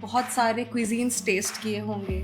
बहुत सारे cuisines test किए होंगे।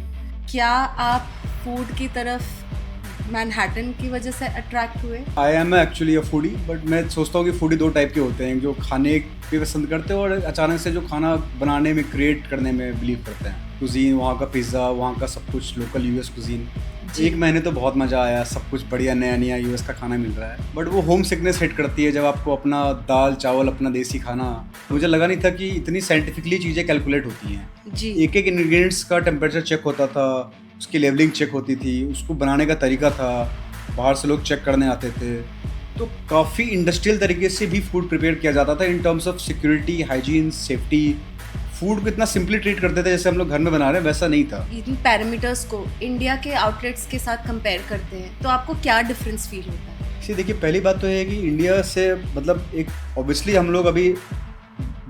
क्या आप फूड की तरफ मैनहट्टन की वजह से अट्रैक्ट हुए? आई am actually a foodie, but मैं सोचता हूँ कि फूडी दो टाइप के होते हैं, जो खाने भी पसंद करते हैं और अचानक से जो खाना बनाने में, क्रिएट करने में बिलीव करते हैं। कुजीन, वहाँ का पिज़्ज़ा, वहाँ का सब कुछ लोकल यूएस कुजीन। जी। 1 महीने तो बहुत मज़ा आया, सब कुछ बढ़िया नया नया यूएस का खाना मिल रहा है, बट वो होम सिकनेस हिट करती है जब आपको अपना दाल चावल, अपना देसी खाना। मुझे लगा नहीं था कि इतनी साइंटिफिकली चीज़ें कैलकुलेट होती हैं। जी। एक एक इंग्रेडिएंट्स का टेम्परेचर चेक होता था, उसकी लेवलिंग चेक होती थी, उसको बनाने का तरीका था, बाहर से लोग चेक करने आते थे। तो काफ़ी इंडस्ट्रियल तरीके से भी फूड प्रिपेयर किया जाता था in terms of security, hygiene, safety. Food को इतना सिंपली ट्रीट करते थे जैसे हम लोग घर में बना रहे हैं, वैसा नहीं था। इन पैरामीटर्स को इंडिया के आउटलेट्स के साथ कंपेयर करते हैं तो आपको क्या डिफरेंस फील होता है? इसी देखिए, पहली बात तो ये है कि इंडिया से मतलब एक ऑब्वियसली हम लोग अभी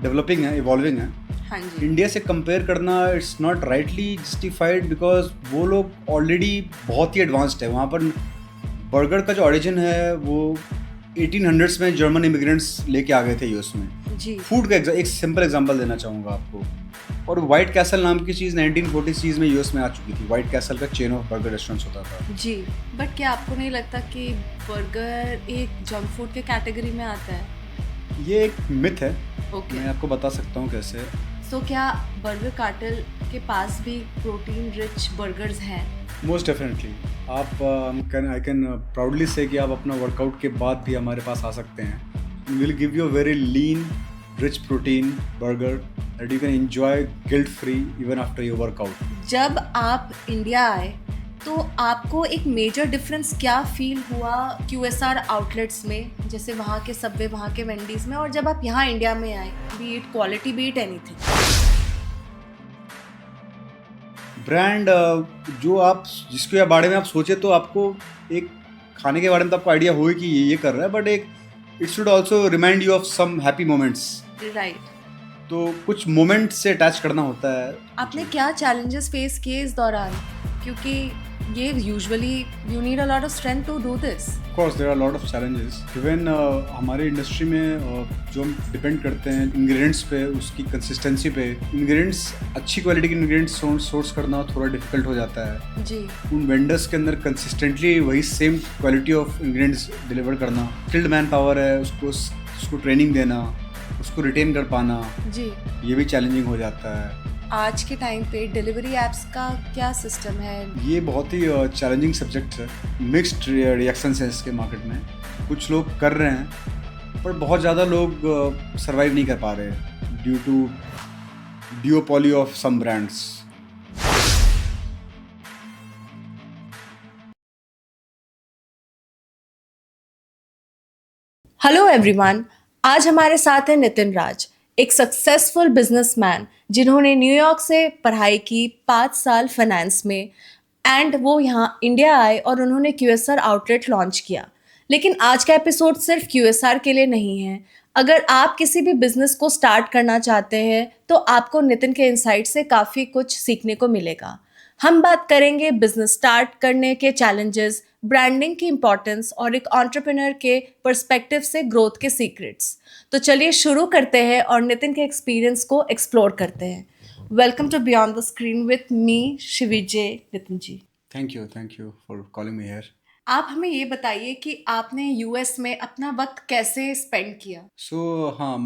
डेवलपिंग है, इवॉल्विंग है। हाँ जी। इंडिया से कंपेयर करना it's not rightly justified, because वो लोग ऑलरेडी बहुत ही एडवांस्ड है। वहाँ पर बर्गर का जो ओरिजिन है वो 1800s में जर्मन इमिग्रेंट्स लेके आ गए थे यूएस में। जी। फूड का एक सिंपल एग्जांपल देना चाहूँगा आपको। और वाइट कैसल नाम की चीज़ 1940s में यूएस में आ चुकी थी। वाइट कैसल का चेन ऑफ बर्गर रेस्टोरेंट्स होता था। जी। बट क्या आपको नहीं लगता कि बर्गर एक जंक फूड के कैटेगरी में आता है? ये एक मिथ है, ओके। मैं आपको बता सकता हूँ कैसे। सो क्या बर्गर कार्टेल के पास भी प्रोटीन रिच बर्गर्स हैं? Most definitely. आप आई कैन प्राउडली से कि आप अपना वर्कआउट के बाद भी हमारे पास आ सकते हैं। Will give you a very lean rich protein burger that you can enjoy guilt free even after your workout. जब आप इंडिया आए तो आपको एक मेजर डिफरेंस क्या फील हुआ क्यूएसआर आउटलेट्स में, जैसे वहाँ के सबवे, वहाँ के वेंडीज में, और जब आप यहाँ इंडिया में आए, B it quality, B it anything? Brand जो आप जिसके बारे में आप सोचे तो आपको एक खाने के बारे में तो आपको आइडिया हो कि ये कर रहा है, बट एक it should also remind you of some happy moments. Right. तो कुछ मोमेंट से अटैच करना होता है। आपने क्या चैलेंजेस फेस किए इस दौरान, क्योंकि ये usually you need a lot of strength to do this? Of course, there are a lot of challenges. Even हमारे इंडस्ट्री में जो हम डिपेंड करते हैं इंग्रेडिएंट्स पे, उसकी कंसिस्टेंसी पे, इंग्रेडिएंट्स अच्छी क्वालिटी के इंग्रेडिएंट्स सोर्स करना थोड़ा डिफिकल्ट हो जाता है। जी। उन वेंडर्स के अंदर कंसिस्टेंटली वही same quality of ingredients deliver करना, स्किल्ड मैन पावर है, उसको ट्रेनिंग देना, उसको रिटेन कर पाना, जी। ये भी चैलेंजिंग हो जाता है। आज के टाइम पे डिलीवरी एप्स का क्या सिस्टम है? ये बहुत ही चैलेंजिंग सब्जेक्ट है। मिक्स्ड रिएक्शंस हैं इसके मार्केट में। कुछ लोग कर रहे हैं पर बहुत ज़्यादा लोग सर्वाइव नहीं कर पा रहे due to duopoly of some brands. Hello everyone, आज हमारे साथ है नितिन राज, एक सक्सेसफुल बिजनेसमैन जिन्होंने न्यूयॉर्क से पढ़ाई की, 5 साल फाइनेंस में, एंड वो यहाँ इंडिया आए और उन्होंने क्यूएसआर आउटलेट लॉन्च किया। लेकिन आज का एपिसोड सिर्फ क्यूएसआर के लिए नहीं है। अगर आप किसी भी बिजनेस को स्टार्ट करना चाहते हैं तो आपको नितिन के इनसाइट से काफ़ी कुछ सीखने को मिलेगा। हम बात करेंगे बिजनेस स्टार्ट करने के चैलेंजेस, ब्रांडिंग की इंपॉर्टेंस और एक एंटरप्रेन्योर के पर्सपेक्टिव से ग्रोथ के सीक्रेट्स। तो चलिए शुरू करते हैं और नितिन के एक्सपीरियंस को एक्सप्लोर करते हैं। Welcome to beyond the screen with me Shivijay. Nitin ji, thank you for calling me here. आप हमें ये बताइए कि आपने यूएस में अपना वक्त कैसे स्पेंड किया? सो हाँ,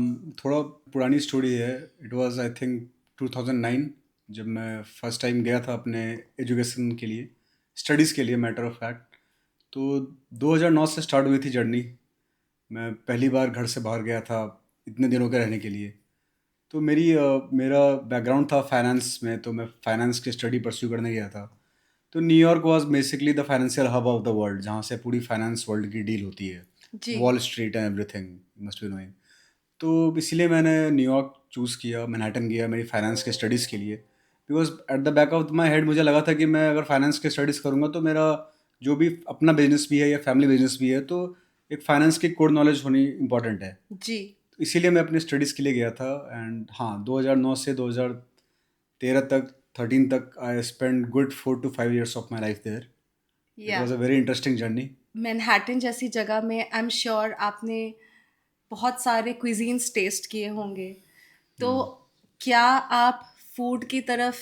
थोड़ा पुरानी स्टोरी है। इट वाज आई थिंक 2009 जब मैं फर्स्ट टाइम गया था अपने एजुकेशन के लिए, स्टडीज़ के लिए मैटर ऑफ फैक्ट। तो 2009 से स्टार्ट हुई थी जर्नी। मैं पहली बार घर से बाहर गया था इतने दिनों के रहने के लिए। तो मेरा बैकग्राउंड था फाइनेंस में, तो मैं फाइनेंस की स्टडी परस्यू करने गया था। तो New York was basically the financial hub of the world, जहाँ से पूरी फाइनेंस वर्ल्ड की डील होती है। जी। Wall street and everything must be knowing. तो इसीलिए मैंने न्यूयॉर्क चूज़ किया, मैनहट्टन गया मेरी फाइनेंस के स्टडीज़ के लिए। Because at the back of my head मुझे लगा था कि मैं अगर फाइनेंस के स्टडीज़ करूँगा तो मेरा जो भी अपना बिजनेस भी है या फैमिली बिजनेस भी है, तो एक फाइनेंस की कोर नॉलेज होनी इंपॉर्टेंट है। जी। तो इसीलिए मैं अपनी स्टडीज़ के लिए गया था। एंड हाँ, 2009 से 2013 तक, 13 तक I spend good 4 to 5 years of my life there. It या was a very interesting journey. Manhattan जैसी जगह में आई एम श्योर आपने बहुत सारे क्विजीन्स टेस्ट किए होंगे। तो क्या आप फूड की तरफ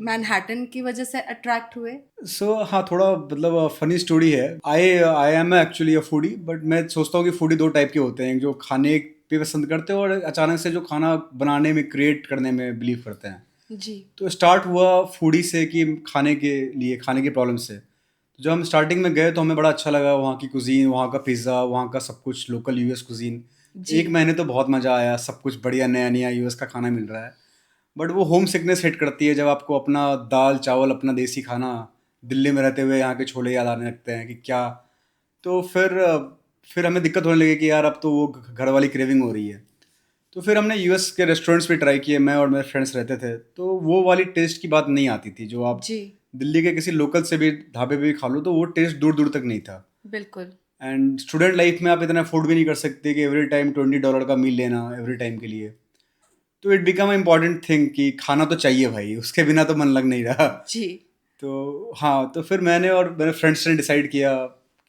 मैनहट्टन की वजह से अट्रैक्ट हुए? सो हाँ, थोड़ा मतलब फनी स्टोरी है। I I am actually a foodie, but मैं सोचता हूँ कि फूडी दो टाइप के होते हैं, एक जो खाने पे पसंद करते हैं और अचानक से जो खाना बनाने में, क्रिएट करने में बिलीव करते हैं। जी। तो स्टार्ट हुआ फूडी से कि खाने के लिए, खाने की प्रॉब्लम से। तो जब हम स्टार्टिंग में गए तो हमें बड़ा अच्छा लगा, वहाँ की कुज़ीन, वहाँ का पिज़्ज़ा, वहाँ का सब कुछ लोकल यूएस कुज़ीन। जी। 1 महीने तो बहुत मज़ा आया, सब कुछ बढ़िया नया-नया यूएस का खाना मिल रहा है। बट वो होम सिकनेस हिट करती है जब आपको अपना दाल-चावल, अपना देसी खाना, दिल्ली में रहते हुए यहाँ के छोले याद आने लगते हैं कि क्या। तो फिर हमें दिक्कत होने लगी कि यार अब तो वो घर वाली क्रेविंग हो रही है। तो फिर हमने यूएस के रेस्टोरेंट्स भी ट्राई किए, मैं और मेरे फ्रेंड्स रहते थे, तो वो वाली टेस्ट की बात नहीं आती थी जो आप जी। दिल्ली के किसी लोकल से भी ढाबे पे भी खा लो, तो वो टेस्ट दूर दूर तक नहीं था। बिल्कुल। एंड स्टूडेंट लाइफ में आप इतना अफोर्ड भी नहीं कर सकते कि एवरी टाइम $20 का मील लेना एवरी टाइम के लिए। तो इट बिकम इम्पॉर्टेंट थिंग कि खाना तो चाहिए भाई, उसके बिना तो मन लग नहीं रहा। जी। तो हाँ, तो फिर मैंने और मेरे फ्रेंड्स ने डिसाइड किया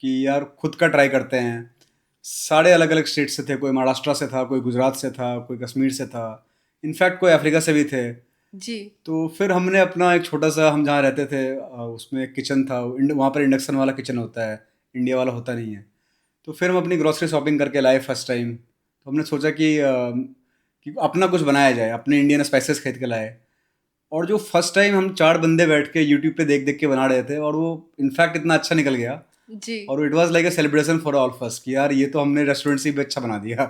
कि यार खुद का ट्राई करते हैं। सारे अलग अलग स्टेट से थे, कोई महाराष्ट्र से था, कोई गुजरात से था, कोई कश्मीर से था, इनफैक्ट कोई अफ्रीका से भी थे। जी। तो फिर हमने अपना एक छोटा सा, हम जहाँ रहते थे उसमें एक किचन था, वहाँ पर इंडक्शन वाला किचन होता है, इंडिया वाला होता नहीं है। तो फिर हम अपनी ग्रॉसरी शॉपिंग करके लाए फर्स्ट टाइम। तो हमने सोचा कि अपना कुछ बनाया जाए, अपने इंडियन स्पाइसेस खरीद के लाए। और जो फर्स्ट टाइम हम 4 बंदे बैठ के यूट्यूब पे देख देख के बना रहे थे, और वो इनफैक्ट इतना अच्छा निकल गया, जी। और it was like a celebration for all of us कि यार ये तो हमने रेस्टोरेंट से भी अच्छा बना दिया।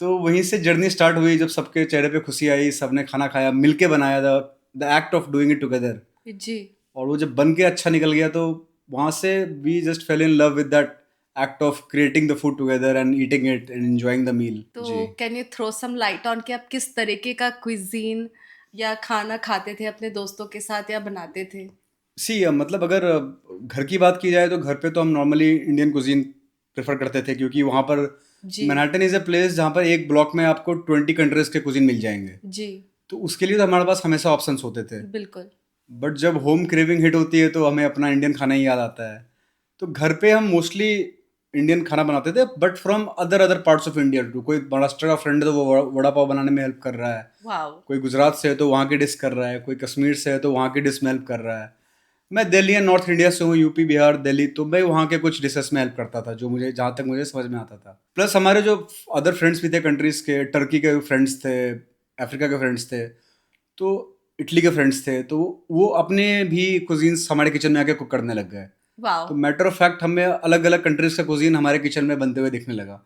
तो वहीं से जर्नी स्टार्ट हुई, जब सबके चेहरे पे खुशी आई, सबने खाना खाया, मिलके बनाया, the act of doing it together. जी। और वो जब बन के अच्छा निकल गया तो वहाँ से we just fell in love with that act of creating the food together and eating it and enjoying the meal. तो जी। Can you throw some light on कि आप किस तरीके का क्विजीन या खाना खाते थे अपने दोस्तों के साथ या बनाते थे? सी मतलब अगर घर की बात की जाए तो घर पे तो हम नॉर्मली इंडियन कुजीन प्रेफर करते थे, क्योंकि वहाँ पर जी। मैनहट्टन इज़ अ प्लेस जहाँ पर एक ब्लॉक में आपको 20 कंट्रीज़ के कुजीन मिल जाएंगे। जी। तो उसके लिए तो हमारे पास हमेशा ऑप्शंस होते थे। बिल्कुल। बट जब होम क्रेविंग हिट होती है तो हमें अपना इंडियन खाना ही याद आता है। तो घर पे हम मोस्टली इंडियन खाना बनाते थे, but from other other parts of India too. कोई महाराष्ट्र का फ्रेंड है तो वो वड़ा पाव बनाने में हेल्प कर रहा है, वाओ। कोई गुजरात से है तो वहाँ की डिश कर रहा है, कोई कश्मीर से है तो वहाँ की डिश में हेल्प कर रहा है। मैं दिल्ली एंड नॉर्थ इंडिया से हूँ, यूपी बिहार दिल्ली, तो मैं वहाँ के कुछ डिशेस में हेल्प करता था जो मुझे, जहाँ तक मुझे समझ में आता था। प्लस हमारे जो अदर फ्रेंड्स भी थे कंट्रीज़ के, टर्की के फ्रेंड्स थे, अफ्रीका के फ्रेंड्स थे, तो इटली के फ्रेंड्स थे, तो वो अपने भी कुजीन्स हमारे किचन में आके कुक करने लग गए। वाओ। तो मैटर ऑफ फैक्ट हमें अलग अलग कंट्रीज़ का कुजीन हमारे किचन में बनते हुए दिखने लगा।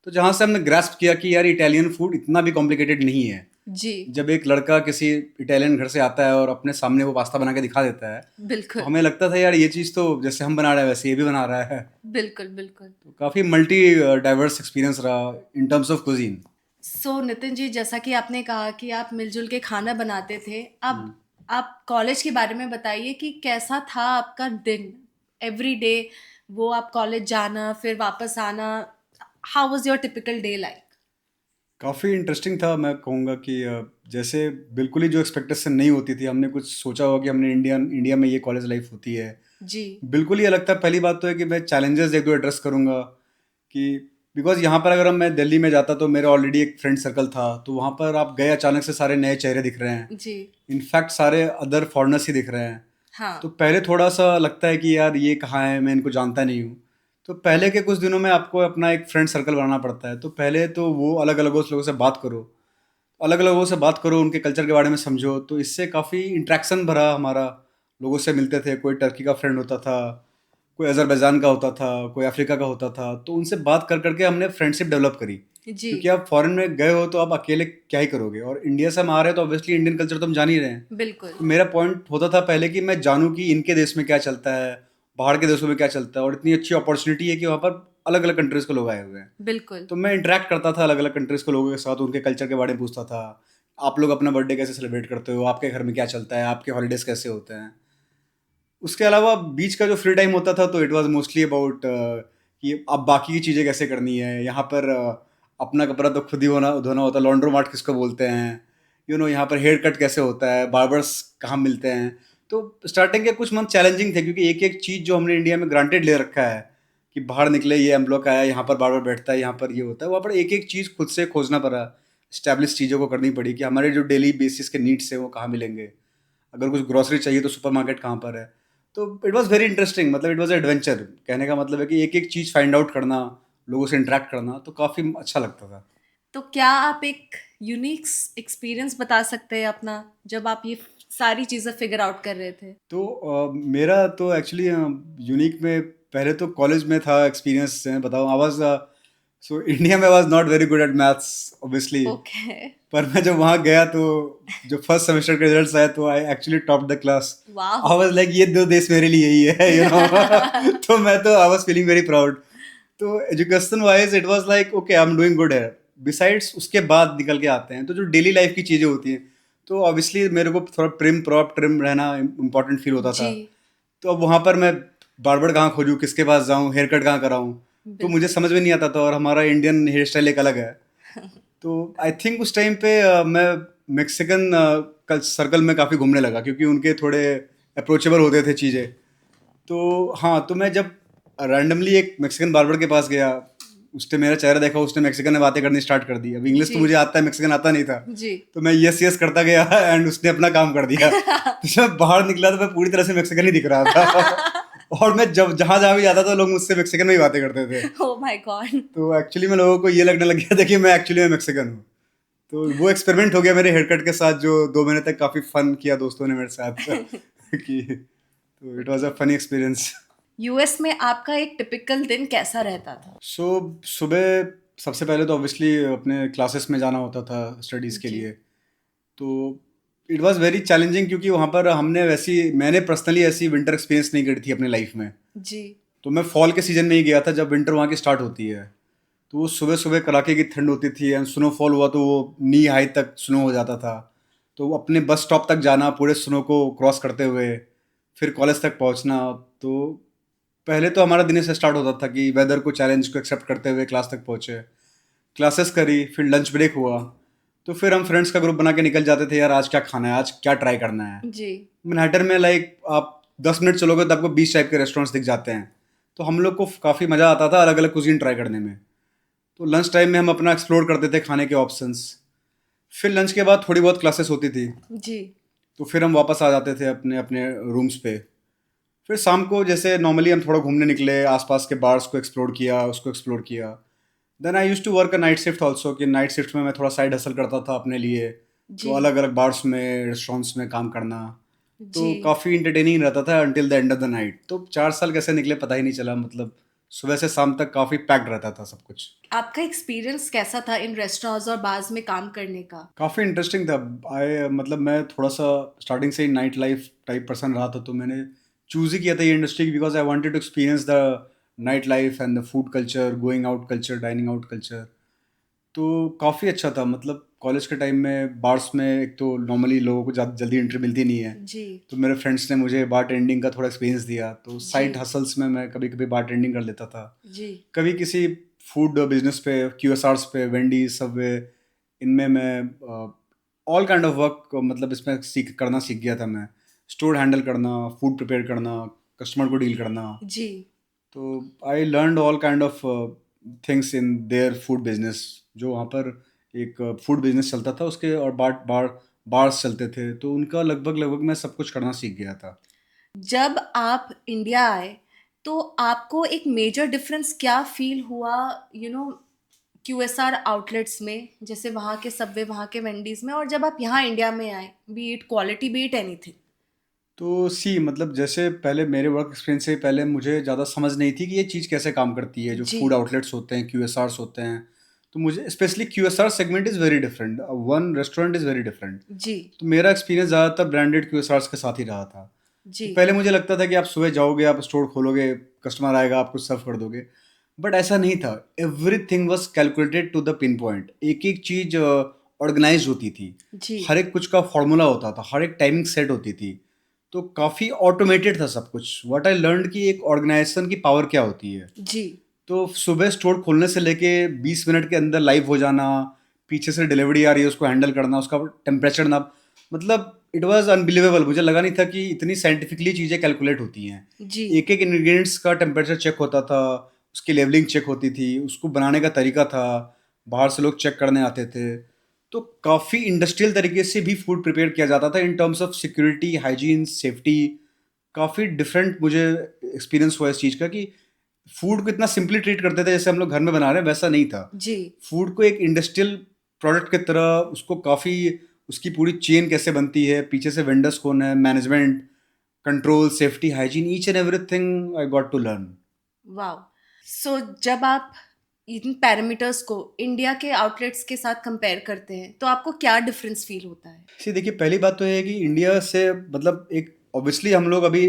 तो जहाँ से हमने ग्रास्प किया कि यार इटालियन फूड इतना भी कॉम्प्लिकेटेड नहीं है। जी। जब एक लड़का किसी इटालियन घर से आता है और अपने सामने वो पास्ता बना के दिखा देता है, तो बिल्कुल। हमें लगता था यार ये चीज़ तो जैसे हम बना रहे हैं वैसे ये भी बना रहा है। बिल्कुल। बिल्कुल। तो काफ़ी मल्टी डाइवर्स एक्सपीरियंस रहा इन टर्म्स ऑफ कुजीन। सो नितिन जी, जैसा कि आपने कहा कि आप मिलजुल के खाना बनाते थे, अब आप कॉलेज के बारे में बताइए कि कैसा था आपका दिन, एवरी डे, वो आप कॉलेज जाना फिर वापस आना, how was your typical day like? काफ़ी इंटरेस्टिंग था, मैं कहूँगा कि जैसे बिल्कुल ही जो एक्सपेक्टेशन नहीं होती थी, हमने कुछ सोचा होगा कि हमने इंडिया में ये कॉलेज लाइफ होती है, जी। बिल्कुल ही अलग था। पहली बात तो है कि मैं चैलेंजेस एक दो एड्रेस करूँगा कि बिकॉज यहाँ पर अगर मैं दिल्ली में जाता तो मेरा ऑलरेडी एक फ्रेंड सर्कल था, तो वहाँ पर आप गए अचानक से सारे नए चेहरे दिख रहे हैं, जी। इनफैक्ट सारे अदर फॉरेनर्स ही दिख रहे हैं। हाँ। तो पहले थोड़ा सा लगता है कि यार ये कहाँ है, मैं इनको जानता नहीं हूँ। तो पहले के कुछ दिनों में आपको अपना एक फ्रेंड सर्कल बनाना पड़ता है, तो पहले तो वो अलग अलग लोगों से बात करो, अलग अलग लोगों से बात करो, उनके कल्चर के बारे में समझो, तो इससे काफ़ी इंट्रैक्शन भरा हमारा। लोगों से मिलते थे, कोई टर्की का फ्रेंड होता था, कोई अज़रबैजान का होता था, कोई अफ्रीका का होता था, तो उनसे बात कर करके हमने फ्रेंडशिप डेवलप करी। जी। क्योंकि आप फॉरेन में गए हो तो आप अकेले क्या ही करोगे, और इंडिया से हम आ रहे हैं तो ऑब्वियसली इंडियन कल्चर तो हम जान ही रहे हैं। बिल्कुल। तो मेरा पॉइंट होता था पहले कि मैं जानूँ कि इनके देश में क्या चलता है, बाहर के देशों में क्या चलता है, और इतनी अच्छी अपॉर्चुनिटी है कि वहाँ पर अलग अलग कंट्रीज़ के लोग आए हुए हैं। बिल्कुल। तो मैं इंटरेक्ट करता था अलग अलग कंट्रीज़ के लोगों के साथ, उनके कल्चर के बारे में पूछता था, आप लोग अपना बर्थडे कैसे सेलिब्रेट करते हो, आपके घर में क्या चलता है, आपके हॉलीडेज़ कैसे होते हैं। उसके अलावा बीच का जो फ्री टाइम होता था तो इट वाज मोस्टली अबाउट कि अब बाकी की चीज़ें कैसे करनी है। यहाँ पर अपना कपड़ा तो खुद ही धोना होता है, लॉन्ड्रोमार्ट किसको बोलते हैं, यहाँ पर हेयर कट कैसे होता है, बार्बर्स कहाँ मिलते हैं। तो स्टार्टिंग के कुछ मंथ चैलेंजिंग थे, क्योंकि एक एक चीज़ जो हमने इंडिया में ग्रांटेड ले रखा है कि बाहर निकले ये एम ब्लॉक आया, यहाँ पर बार्बर बैठता है, यहाँ पर ये होता है, वहाँ पर एक एक चीज़ खुद से खोजना पड़ा। स्टैब्लिश चीज़ों को करनी पड़ी कि हमारे जो डेली बेसिस के नीड्स हैं वो कहाँ मिलेंगे, अगर कुछ ग्रोसरी चाहिए तो सुपरमार्केट कहाँ पर है। तो इट वाज़ वेरी इंटरेस्टिंग, मतलब इट वाज़ एडवेंचर। कहने का मतलब है कि एक एक चीज़ फाइंड आउट करना, लोगों से इंटरेक्ट करना, तो काफ़ी अच्छा लगता था। तो क्या आप एक यूनिक एक्सपीरियंस बता सकते हैं अपना, जब आप ये सारी चीज़ें फिगर आउट कर रहे थे? तो मेरा तो एक्चुअली यूनिक में पहले तो कॉलेज में था एक्सपीरियंस, मैं बताऊँ, आई वाज सो इंडिया में I was not very good at maths obviously. Okay. पर मैं जब वहाँ गया तो जो फर्स्ट सेमेस्टर के रिजल्ट्स आए तो I actually top the class. Wow. I was like ये दो देश मेरे लिए ही है, यू नो। तो मैं तो I was feeling very proud. तो education wise it was like okay, I am doing good है। बिसाइड्स उसके बाद निकल के आते हैं तो जो डेली लाइफ की चीज़ें होती हैं, तो ऑब्वियसली मेरे को थोड़ा ट्रिम रहना इम्पोर्टेंट फील होता था। जी, तो अब वहाँ पर मैं बार्बर कहाँ खोजूँ, किसके पास जाऊँ, हेयर कट कहाँ कराऊँ, तो मुझे बिल्कुल। समझ में नहीं आता था। और हमारा इंडियन हेयर स्टाइल एक अलग है। तो आई थिंक उस टाइम पे मैं मेक्सिकन सर्कल में काफ़ी घूमने लगा, क्योंकि उनके थोड़े अप्रोचेबल होते थे चीज़ें। तो हाँ, तो मैं जब रैंडमली एक मेक्सिकन बार्बर के पास गया, उसने मेरा चेहरा देखा, उसने मेक्सिकन में बातें करनी स्टार्ट कर दी। अब इंग्लिश तो जी, मुझे आता है, मेक्सिकन आता नहीं था। जी। तो मैं यस यस करता गया एंड उसने अपना काम कर दिया। तो जब बाहर निकला तो मैं पूरी तरह से मेक्सिकन ही दिख रहा था। और मैं जब जहाँ जहाँ भी जाता था लोग मुझसे मेक्सिकन में ही बातें करते थे। Oh my God! तो एक्चुअली में लोगों को ये लगने लग गया था कि मैं एक्चुअली में मेक्सिकन हूँ। तो वो एक्सपेरिमेंट हो गया मेरे हेयर कट के साथ, जो 2 महीने तक काफ़ी फन किया दोस्तों ने मेरे साथ। कि तो it was a okay. Funny experience. US में आपका एक टिपिकल दिन कैसा रहता था? सो सुबह सबसे पहले तो ऑब्वियसली अपने क्लासेस में जाना होता था स्टडीज़ के जी, लिए। तो इट वाज वेरी चैलेंजिंग, क्योंकि वहाँ पर मैंने पर्सनली ऐसी विंटर एक्सपीरियंस नहीं करी थी अपनी लाइफ में। जी, तो मैं फॉल के सीज़न में ही गया था जब विंटर वहाँ की स्टार्ट होती है। तो वो सुबह-सुबह कड़ाके की ठंड होती थी एंड स्नोफॉल हुआ तो वो नी हाई तक स्नो हो जाता था। तो अपने बस स्टॉप तक जाना पूरे स्नो को क्रॉस करते हुए, फिर कॉलेज तक पहुँचना। तो पहले तो हमारा दिन ऐसे स्टार्ट होता था कि वेदर को चैलेंज को एक्सेप्ट करते हुए क्लास तक पहुँचे। क्लासेस करी, फिर लंच ब्रेक हुआ। तो फिर हम फ्रेंड्स का ग्रुप बना के निकल जाते थे, यार आज क्या खाना है, आज क्या ट्राई करना है। जी, मैनहट्टन में लाइक आप 10 मिनट चलोगे तो आपको 20 टाइप के रेस्टोरेंट्स दिख जाते हैं। तो हम लोग को काफ़ी मज़ा आता था अलग-अलग कुज़ीन ट्राई करने में। तो लंच टाइम में हम अपना एक्सप्लोर करते थे खाने के ऑप्शंस। फिर लंच के बाद थोड़ी बहुत क्लासेस होती थी, जी, तो फिर हम वापस आ जाते थे अपने अपने रूम्स पे। फिर शाम को जैसे नॉर्मली हम थोड़ा घूमने निकले, आसपास के बार्स को एक्सप्लोर किया, उसको एक्सप्लोर किया। Then I used to work a night shift also, कि नाइट शिफ्ट में मैं थोड़ा साइड हसल करता था अपने लिए। तो जी, अलग अलग बार्स में, रेस्टोरेंट्स में काम करना। तो जी। काफ़ी इंटरटेनिंग रहता था until the end of the night. तो 4 साल कैसे निकले पता ही नहीं चला, मतलब सुबह से शाम तक काफ़ी पैक्ड रहता था सब कुछ। आपका एक्सपीरियंस कैसा था इन रेस्टोरेंट्स और बार्स में काम करने का? काफ़ी इंटरेस्टिंग था। मतलब मैं थोड़ा सा स्टार्टिंग से ही नाइट लाइफ टाइप पर्सन रहा था, तो मैंने चूज़ ही किया था ये industry because I wanted to experience the night life and the food culture, going out culture, dining out culture. तो काफ़ी अच्छा था। मतलब कॉलेज के टाइम में बार्स में एक तो नॉर्मली लोगों को जल्दी एंट्री मिलती नहीं है। जी, तो मेरे फ्रेंड्स ने मुझे बार टेंडिंग का थोड़ा एक्सपीरियंस दिया, तो जी, साइड हसल्स में मैं कभी कभी बार टेंडिंग कर लेता था। जी, कभी किसी फूड बिजनेस पे, क्यूएसआर्स पे, वेंडीज, सबवे, इनमें मैं ऑल काइंड ऑफ वर्क, मतलब इसमें सीख गया था मैं। स्टोर हैंडल करना, फूड प्रिपेयर करना, कस्टमर को डील करना। जी। तो I learned all kind of things in their food business. जो वहाँ पर एक फूड बिजनेस चलता था उसके, और बार्स चलते थे, तो उनका लगभग लगभग मैं सब कुछ करना सीख गया था। जब आप इंडिया आए, तो आपको एक मेजर डिफरेंस क्या फ़ील हुआ, क्यूएसआर आउटलेट्स में, जैसे वहाँ के सबवे, वहाँ के वेंडीज़ में, और जब आप यहाँ इंडिया में आए, B it quality, B it anything? तो मतलब जैसे पहले मेरे वर्क एक्सपीरियंस से पहले मुझे ज़्यादा समझ नहीं थी कि ये चीज़ कैसे काम करती है, जो जी, फूड आउटलेट्स होते हैं, क्यूएसआर्स होते हैं। तो मुझे specially QSR segment is very different, one restaurant is very different. जी, तो मेरा एक्सपीरियंस ज़्यादातर ब्रांडेड क्यूएसआर्स के साथ ही रहा था। जी, तो पहले मुझे लगता था कि आप सुबह जाओगे, आप स्टोर खोलोगे, कस्टमर आएगा, आप कुछ सर्व कर दोगे। बट ऐसा नहीं था। Everything was calculated to the pin point. एक-एक चीज़ ऑर्गनाइज़्ड होती थी। जी, हर एक कुछ का फ़ॉर्मूला होता था, हर एक टाइमिंग सेट होती थी। तो काफ़ी ऑटोमेटेड था सब कुछ। व्हाट आई लर्न्ड कि एक ऑर्गेनाइज़ेशन की पावर क्या होती है। जी, तो सुबह स्टोर खोलने से लेके 20 मिनट के अंदर लाइव हो जाना, पीछे से डिलीवरी आ रही है उसको हैंडल करना, उसका टेम्परेचर नाप, मतलब इट वाज़ अनबिलीवेबल। मुझे लगा नहीं था कि इतनी साइंटिफिकली चीज़ें कैलकुलेट होती हैं। जी, एक-एक इंग्रीडिएंट्स का टेम्परेचर चेक होता था, उसकी लेवलिंग चेक होती थी, उसको बनाने का तरीका था, बाहर से लोग चेक करने आते थे। तो काफ़ी इंडस्ट्रियल तरीके से भी फूड प्रिपेयर किया जाता था in terms of security, hygiene, safety. काफ़ी डिफरेंट मुझे एक्सपीरियंस हुआ इस चीज़ का कि फूड को इतना सिंपली ट्रीट करते थे जैसे हम लोग घर में बना रहे हैं, वैसा नहीं था। जी। फूड को एक इंडस्ट्रियल प्रोडक्ट की तरह उसको काफ़ी, उसकी पूरी चेन कैसे बनती है, पीछे से वेंडर्स कौन है, management, control, safety, hygiene, each and everything I got to learn. Wow. So जब आप इन पैरामीटर्स को इंडिया के आउटलेट्स के साथ कंपेयर करते हैं तो आपको क्या डिफरेंस फील होता है? सी देखिए, पहली बात तो ये है कि इंडिया से मतलब एक ऑब्वियसली हम लोग अभी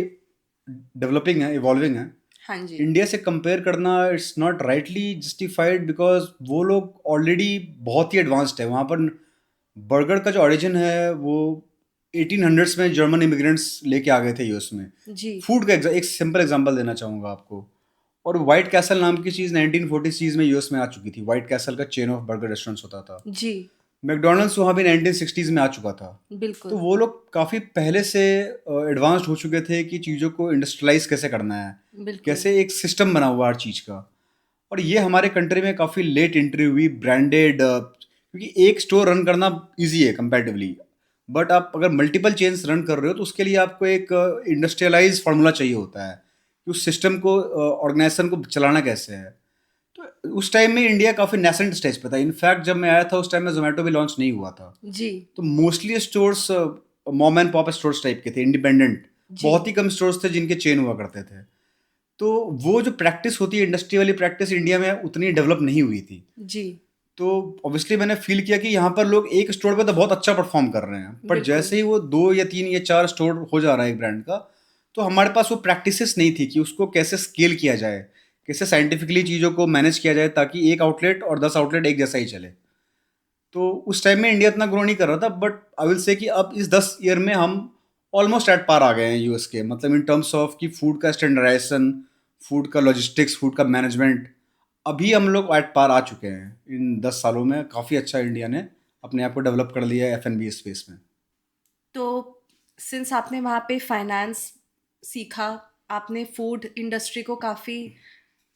डेवलपिंग है, इवॉल्विंग है। हाँ जी। इंडिया से कंपेयर करना it's not rightly justified because वो लोग ऑलरेडी बहुत ही एडवांस्ड है। वहाँ पर बर्गर का जो ओरिजिन है वो 1800s में जर्मन इमिग्रेंट्स लेके आ गए थे यूएस में। जी। फूड का एक सिंपल एग्जांपल देना चाहूँगा आपको। और वाइट कैसल नाम की चीज़ 1940s में यूएस में आ चुकी थी। वाइट कैसल का चेन ऑफ बर्गर रेस्टोरेंट्स होता था। जी। मैकडोनल्ड्स वहाँ भी 1960s में आ चुका था। तो बिल्कुल। वो लोग काफ़ी पहले से एडवांस्ड हो चुके थे कि चीज़ों को इंडस्ट्रियलाइज कैसे करना है, बिल्कुल। कैसे एक सिस्टम बना हुआ हर चीज़ का। और ये हमारे कंट्री में काफ़ी लेट एंट्री हुई, ब्रांडेड, क्योंकि एक स्टोर रन करना ईजी है कंपैरेटिवली, बट आप अगर मल्टीपल चेन्स रन कर रहे हो तो उसके लिए आपको एक इंडस्ट्रियलाइज फार्मूला चाहिए होता है कि उस सिस्टम को, ऑर्गेनाइजेशन को चलाना कैसे है। तो उस टाइम में इंडिया काफ़ी नेसेंट स्टेज पे था। इनफैक्ट जब मैं आया था उस टाइम में जोमेटो भी लॉन्च नहीं हुआ था। जी। तो mostly stores mom and pop stores type के थे, इंडिपेंडेंट। जी। बहुत ही कम स्टोर्स थे जिनके चेन हुआ करते थे। तो वो जो प्रैक्टिस होती है, इंडस्ट्री वाली प्रैक्टिस, इंडिया में उतनी डेवलप नहीं हुई थी। जी। तो ऑब्वियसली मैंने फील किया कि यहाँ पर लोग एक स्टोर पे तो बहुत अच्छा परफॉर्म कर रहे हैं, बट बिल्कुल। जैसे ही वो 2 या 3 या 4 स्टोर हो जा रहा है एक ब्रांड का, तो हमारे पास वो प्रैक्टिसेस नहीं थी कि उसको कैसे स्केल किया जाए, कैसे साइंटिफिकली चीज़ों को मैनेज किया जाए ताकि एक आउटलेट और 10 आउटलेट एक जैसा ही चले। तो उस टाइम में इंडिया इतना ग्रो नहीं कर रहा था, बट आई विल से कि अब इस 10 ईयर में हम ऑलमोस्ट एट पार आ गए हैं यूएस के, मतलब इन टर्म्स ऑफ कि फूड का स्टैंडर्डाइजेशन, फूड का लॉजिस्टिक्स, फूड का मैनेजमेंट, अभी हम लोग एट पार आ चुके हैं। इन 10 सालों में काफ़ी अच्छा इंडिया ने अपने आप को डेवलप कर लिया है F&B स्पेस में। तो सिंस आपने वहाँ पे फाइनेंस सीखा, आपने फूड इंडस्ट्री को काफ़ी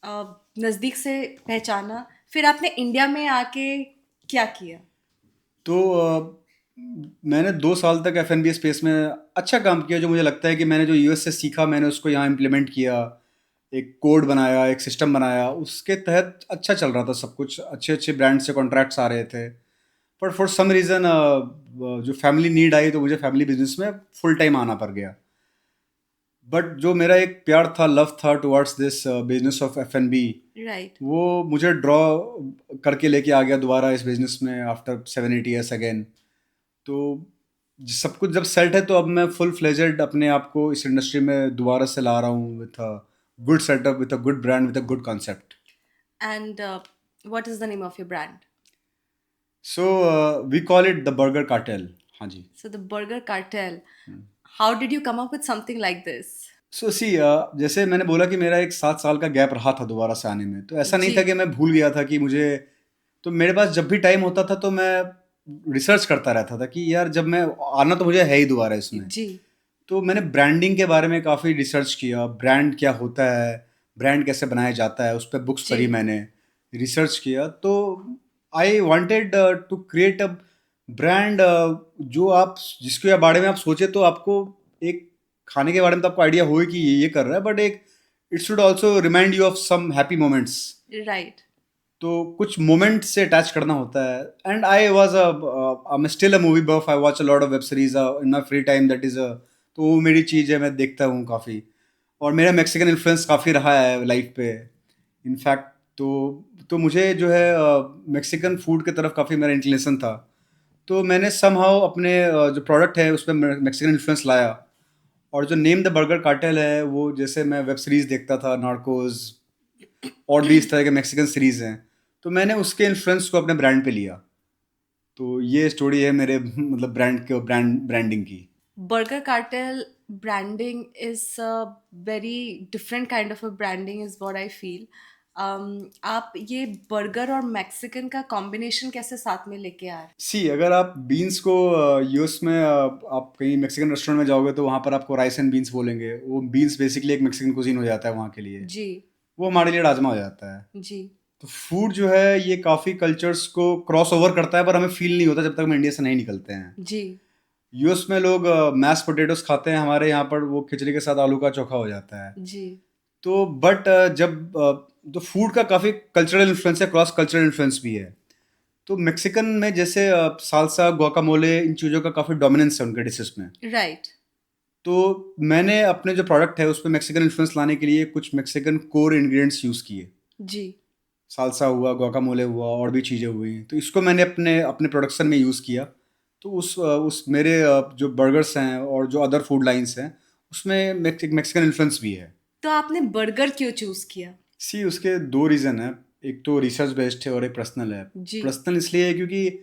नज़दीक से पहचाना, फिर आपने इंडिया में आके क्या किया? तो मैंने 2 साल तक F&B स्पेस में अच्छा काम किया। जो मुझे लगता है कि मैंने जो यूएस से सीखा मैंने उसको यहाँ इम्प्लीमेंट किया, एक कोड बनाया, एक सिस्टम बनाया, उसके तहत अच्छा चल रहा था सब कुछ। अच्छे अच्छे ब्रांड से कॉन्ट्रैक्ट्स आ रहे थे। पर फॉर सम रीज़न जो फैमिली नीड आई तो मुझे फैमिली बिजनेस में फुल टाइम आना पड़ गया। बट जो मेरा एक प्यार था, लव था towards this business of F&B, right. वो मुझे ड्रॉ करके लेके आ गया दोबारा इस बिजनेस में आफ्टर 7-8 years अगेन। तो सब कुछ जब सेट है तो अब मैं फुल फ्लेजेड अपने आप को इस इंडस्ट्री में दोबारा से ला रहा हूँ with a good setup, with a good brand, with a good concept. And what is the name of your brand? So we call it the burger cartel. हाँ जी। So the burger cartel, how did you come up with something like this? So see जैसे मैंने बोला कि मेरा एक 7 साल का गैप रहा था दोबारा से आने में, तो ऐसा नहीं जी। था कि मैं भूल गया था कि मुझे, तो मेरे पास जब भी टाइम होता था तो मैं रिसर्च करता रहता था कि यार जब मैं आना तो मुझे है ही दोबारा इसमें। जी। तो मैंने ब्रांडिंग के बारे में काफ़ी रिसर्च किया, ब्रांड क्या होता है, ब्रांड कैसे बनाया जाता है, उस पर बुक्स जी। पढ़ी मैंने, रिसर्च किया। तो I wanted to create a brand जो आप, जिसके बारे में आप सोचे तो आपको एक खाने के बारे में तो आपको आइडिया हो ही कि ये कर रहा है, बट एक it should also remind you of some happy moments. Right. तो कुछ मोमेंट से अटैच करना होता है। And I was I am still a movie buff, I watch a lot of web series in my free time, that is तो वो मेरी चीज़ है, मैं देखता हूँ काफ़ी। और मेरा मैक्सिकन इन्फ्लुएंस काफ़ी रहा है लाइफ पे, इनफैक्ट। तो मुझे जो है मैक्सिकन फूड की तरफ काफ़ी मेरा इंक्लिनेशन था। तो मैंने समहाउ अपने जो प्रोडक्ट है उस पर मैक्सिकन इन्फ्लुएंस लाया। और जो नेम द बर्गर कार्टेल है वो, जैसे मैं वेब सीरीज़ देखता था, नार्कोज और भी इस तरह के मैक्सिकन सीरीज़ हैं, तो मैंने उसके इन्फ्लुएंस को अपने ब्रांड पे लिया। तो ये स्टोरी है मेरे मतलब ब्रांडिंग की। Burger Cartel branding is a very different kind of a branding is what I feel. आप ये बर्गर और मैक्सिकन का कॉम्बिनेशन कैसे साथ में लेके आ रहे हैं? सी अगर आप बीन्स को यूएस में आप कहीं मैक्सिकन रेस्टोरेंट में जाओगे तो वहाँ पर आपको राइस एंड बीन्स बोलेंगे। वो बीन्स बेसिकली एक मैक्सिकन कुजीन हो जाता है वहाँ के लिए। जी। वो हमारे लिए राजमा हो जाता है। जी। तो फूड जो है ये काफ़ी कल्चर्स को क्रॉस ओवर करता है, पर हमें फील नहीं होता जब तक हम इंडिया से नहीं निकलते हैं। जी। यूएस में लोग मैश पोटैटोस खाते हैं, हमारे यहाँ पर वो खिचड़ी के साथ आलू का चोखा हो जाता है। जी। तो बट जब तो फूड का काफ़ी कल्चरल इन्फ्लुएंस है, क्रॉस कल्चरल इन्फ्लुएंस भी है। तो मेक्सिकन में जैसे साल्सा, गुआकामोले, इन चीज़ों का काफ़ी डोमिनेंस है उनके डिशेस में। राइट। तो मैंने अपने जो प्रोडक्ट है उसमें मेक्सिकन इन्फ्लुएंस लाने के लिए कुछ मेक्सिकन कोर इंग्रेडिएंट्स यूज़ किए। जी। साल्सा हुआ, गुआकामोले हुआ, और भी चीज़ें हुई। तो इसको मैंने अपने अपने प्रोडक्शन में यूज़ किया। तो उस मेरे जो बर्गर्स हैं और जो अदर फूड लाइन्स हैं उसमें मेक्सिकन इन्फ्लुएंस भी है। तो आपने बर्गर क्यों चूज किया? सी उसके दो रीज़न हैं। एक तो रिसर्च बेस्ड है और एक पर्सनल है। जी। पर्सनल इसलिए है क्योंकि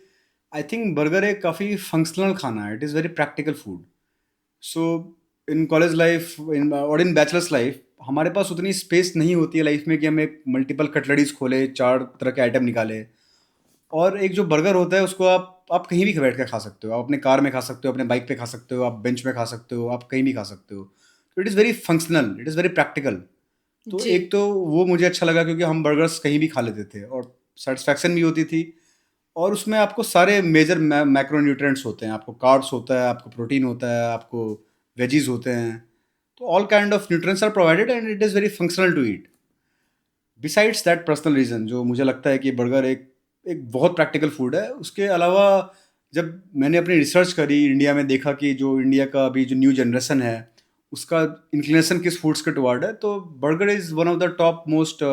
आई थिंक बर्गर एक काफ़ी फंक्शनल खाना है। It is very practical food. So in college life और इन बैचलर्स लाइफ हमारे पास उतनी स्पेस नहीं होती है लाइफ में कि हम एक मल्टीपल कटलरीज खोले, 4 तरह के आइटम निकाले। और एक जो बर्गर होता है उसको आप कहीं भी बैठ कर खा सकते हो। आप अपने कार में खा सकते हो, अपने बाइक पे खा सकते हो, आप बेंच में खा सकते हो, आप कहीं भी खा सकते हो। तो it is very functional, it is very practical. तो जी। एक तो वो मुझे अच्छा लगा क्योंकि हम बर्गर्स कहीं भी खा लेते थे और सेटिस्फैक्शन भी होती थी। और उसमें आपको सारे मेजर मैक्रोन्यूट्रिएंट्स होते हैं। आपको कार्ब्स होता है, आपको प्रोटीन होता है, आपको वेजीज होते हैं। तो all kind of nutrients are provided and it is very functional to eat. Besides that personal reason जो मुझे लगता है कि बर्गर एक एक बहुत प्रैक्टिकल फूड है। उसके अलावा जब मैंने अपनी रिसर्च करी, इंडिया में देखा कि जो इंडिया का अभी जो न्यू जनरेशन है उसका इंक्लिनेशन किस फूड्स के टुवर्ड है, तो burger is one of the top most